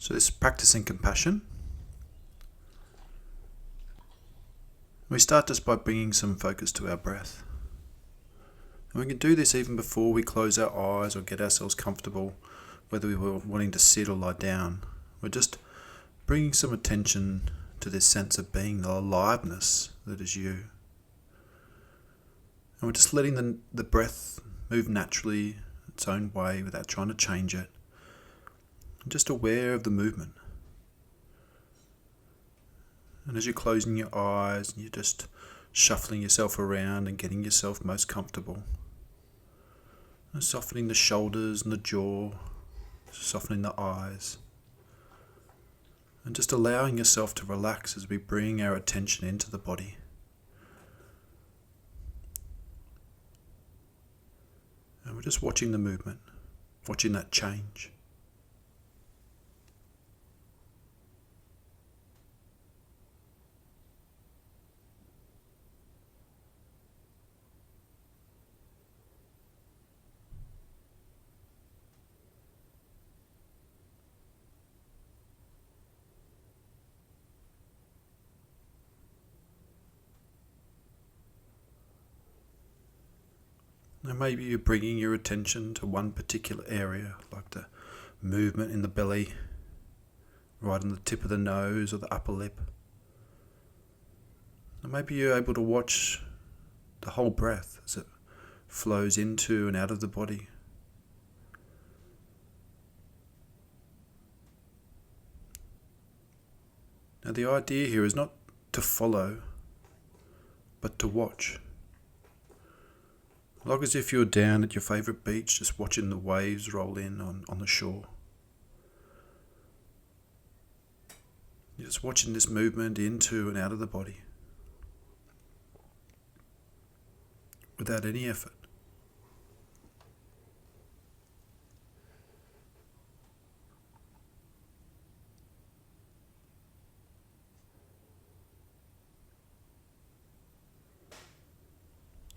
So this is practicing compassion. We start just by bringing some focus to our breath. And we can do this even before we close our eyes or get ourselves comfortable, whether we were wanting to sit or lie down. We're just bringing some attention to this sense of being, the aliveness that is you. And we're just letting the breath move naturally its own way without trying to change it. And just aware of the movement. And as you're closing your eyes, you're just shuffling yourself around and getting yourself most comfortable. And softening the shoulders and the jaw, softening the eyes. And just allowing yourself to relax as we bring our attention into the body. And we're just watching the movement, watching that change. Now maybe you're bringing your attention to one particular area, like the movement in the belly, right on the tip of the nose or the upper lip. And maybe you're able to watch the whole breath as it flows into and out of the body. Now the idea here is not to follow, but to watch. Like as if you're down at your favourite beach, just watching the waves roll in on the shore. You're just watching this movement into and out of the body. Without any effort.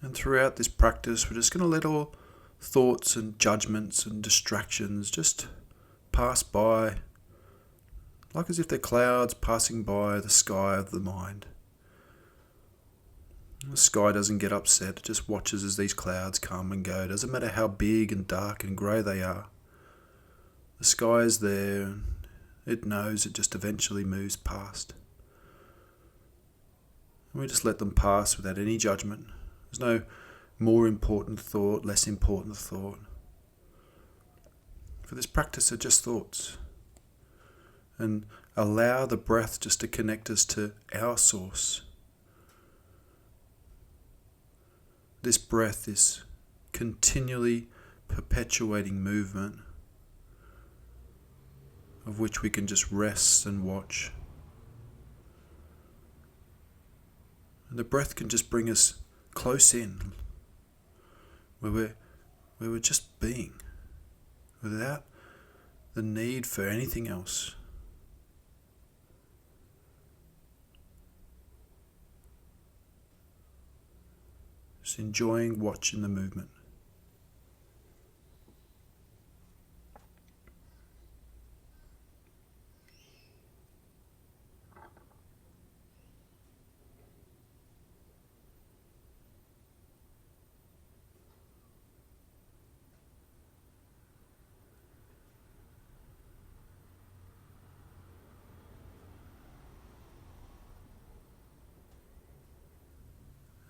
And throughout this practice, we're just going to let all thoughts and judgments and distractions just pass by, like as if they're clouds passing by the sky of the mind. The sky doesn't get upset, it just watches as these clouds come and go. It doesn't matter how big and dark and grey they are. The sky is there, and it knows it just eventually moves past. And we just let them pass without any judgment. There's no more important thought, less important thought. For this practice, they're just thoughts. And allow the breath just to connect us to our source. This breath is continually perpetuating movement of which we can just rest and watch. And the breath can just bring us close in, where we're just being, without the need for anything else. Just enjoying watching the movement.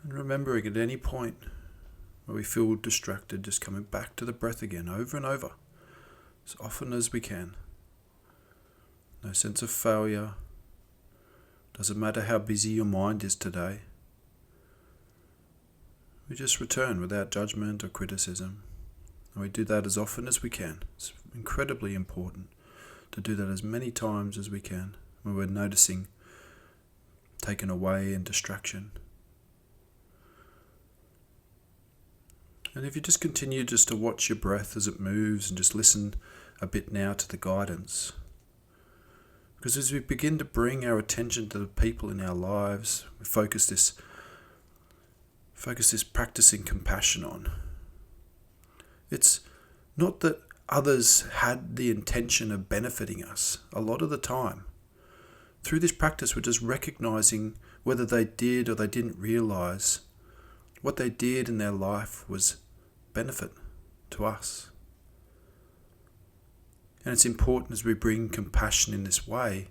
And remembering at any point where we feel distracted, just coming back to the breath again, over and over, as often as we can. No sense of failure. Doesn't matter how busy your mind is today. We just return without judgment or criticism. And we do that as often as we can. It's incredibly important to do that as many times as we can when we're noticing taken away and distraction. And if you just continue just to watch your breath as it moves and just listen a bit now to the guidance. Because as we begin to bring our attention to the people in our lives, we focus this practicing compassion on. It's not that others had the intention of benefiting us a lot of the time. Through this practice, we're just recognizing whether they did or they didn't realize what they did in their life was benefit to us. And it's important as we bring compassion in this way,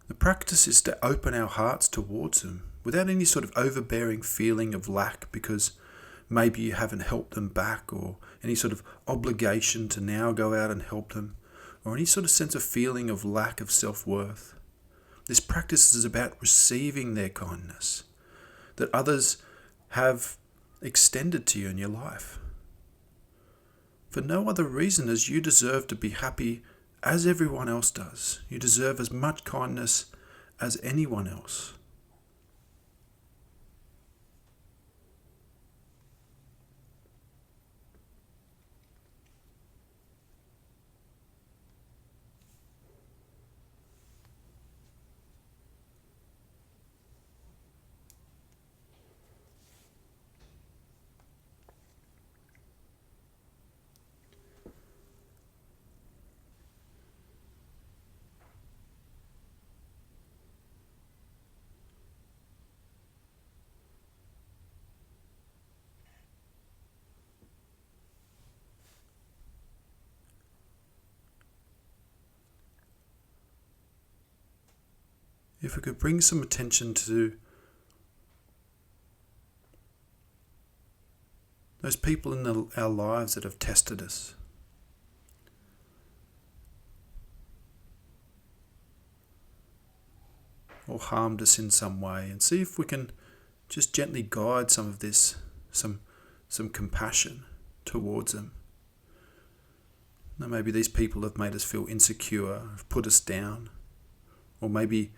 the practice is to open our hearts towards them without any sort of overbearing feeling of lack because maybe you haven't helped them back, or any sort of obligation to now go out and help them, or any sort of sense of feeling of lack of self-worth. This practice is about receiving their kindness that others have extended to you in your life. For no other reason as you deserve to be happy as everyone else does. You deserve as much kindness as anyone else. If we could bring some attention to those people in our lives that have tested us. Or harmed us in some way, and see if we can just gently guide some of this, some compassion towards them. Now maybe these people have made us feel insecure, have put us down, or maybe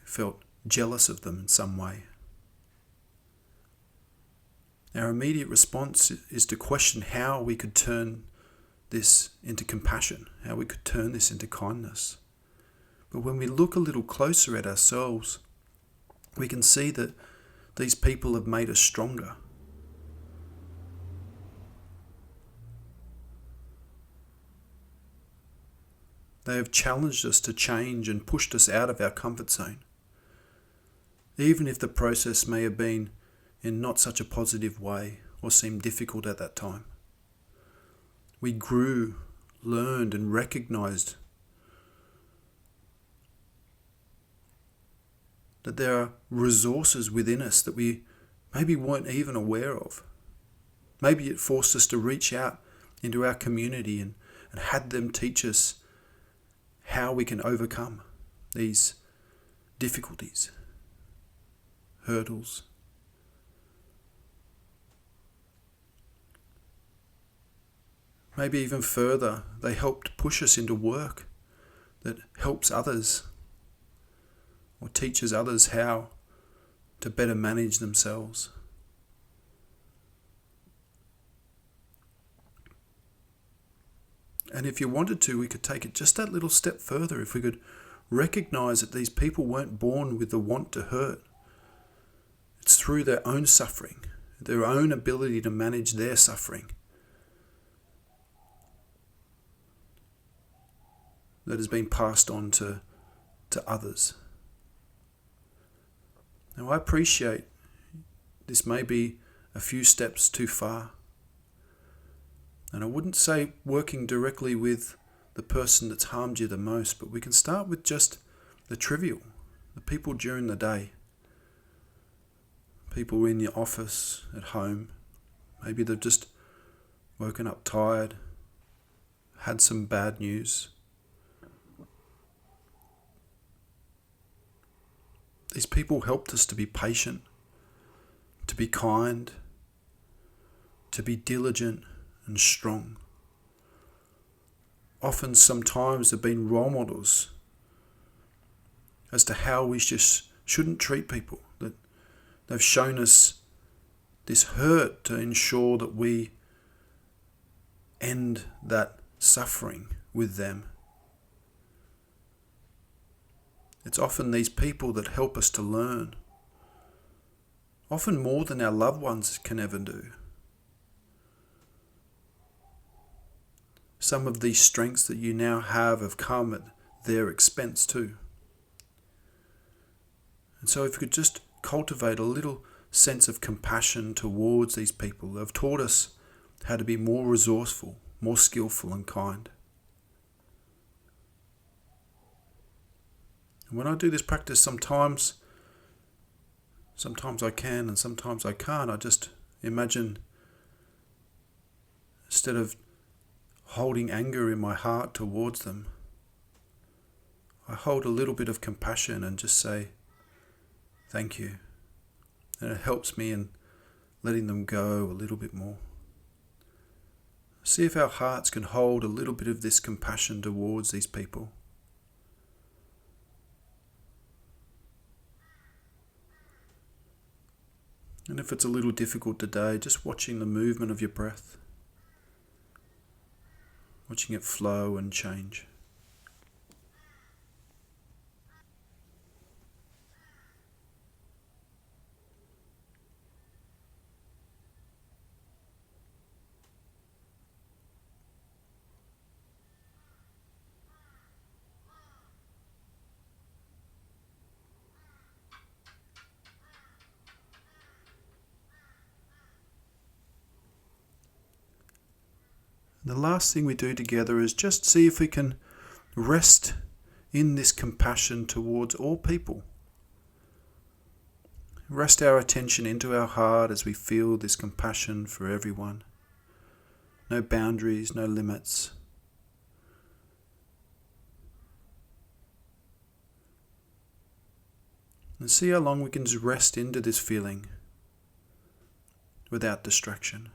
felt jealous of them in some way. Our immediate response is to question how we could turn this into compassion, how we could turn this into kindness. But when we look a little closer at ourselves, we can see that these people have made us stronger. They have challenged us to change and pushed us out of our comfort zone. Even if the process may have been in not such a positive way or seemed difficult at that time. We grew, learned and recognized that there are resources within us that we maybe weren't even aware of. Maybe it forced us to reach out into our community and had them teach us how we can overcome these difficulties, hurdles. Maybe even further, they helped push us into work that helps others or teaches others how to better manage themselves. And if you wanted to, we could take it just that little step further. If we could recognize that these people weren't born with the want to hurt. It's through their own suffering, their own ability to manage their suffering, that has been passed on to others. Now I appreciate this may be a few steps too far. And I wouldn't say working directly with the person that's harmed you the most, but we can start with just the trivial, the people during the day. People in your office, at home. Maybe they've just woken up tired, had some bad news. These people helped us to be patient, to be kind, to be diligent and strong. Often, sometimes, they've been role models as to how we just shouldn't treat people. That they've shown us this hurt to ensure that we end that suffering with them. It's often these people that help us to learn, often more than our loved ones can ever do. some of these strengths that you now have come at their expense too. And so if you could just cultivate a little sense of compassion towards these people who have taught us how to be more resourceful, more skillful and kind. And when I do this practice, sometimes I can and sometimes I can't. I just imagine, instead of holding anger in my heart towards them, I hold a little bit of compassion and just say, thank you. And it helps me in letting them go a little bit more. See if our hearts can hold a little bit of this compassion towards these people. And if it's a little difficult today, just watching the movement of your breath, watching it flow and change. The last thing we do together is just see if we can rest in this compassion towards all people. Rest our attention into our heart as we feel this compassion for everyone. No boundaries, no limits. And see how long we can just rest into this feeling without distraction.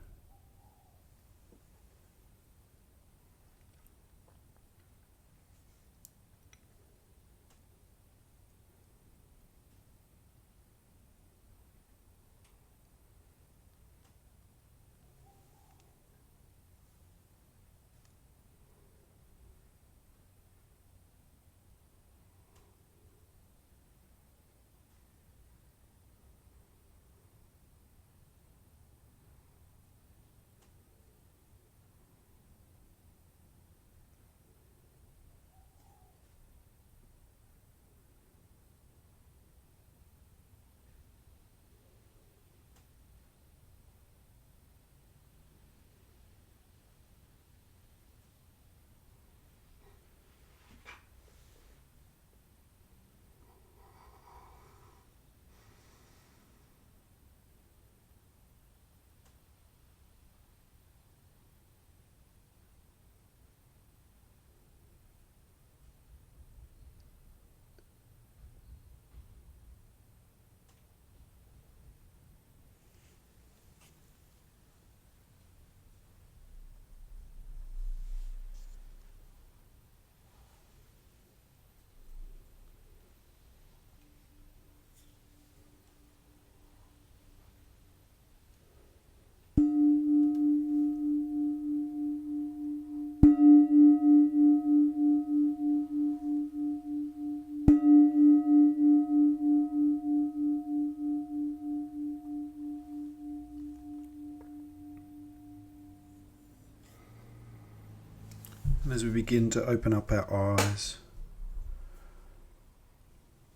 And as we begin to open up our eyes,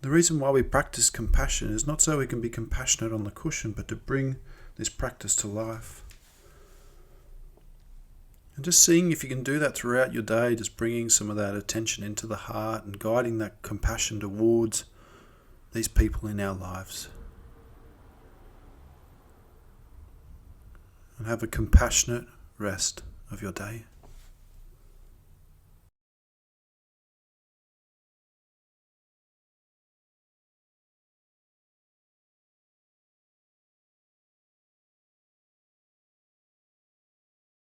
the reason why we practice compassion is not so we can be compassionate on the cushion, but to bring this practice to life. And just seeing if you can do that throughout your day, just bringing some of that attention into the heart and guiding that compassion towards these people in our lives. And have a compassionate rest of your day.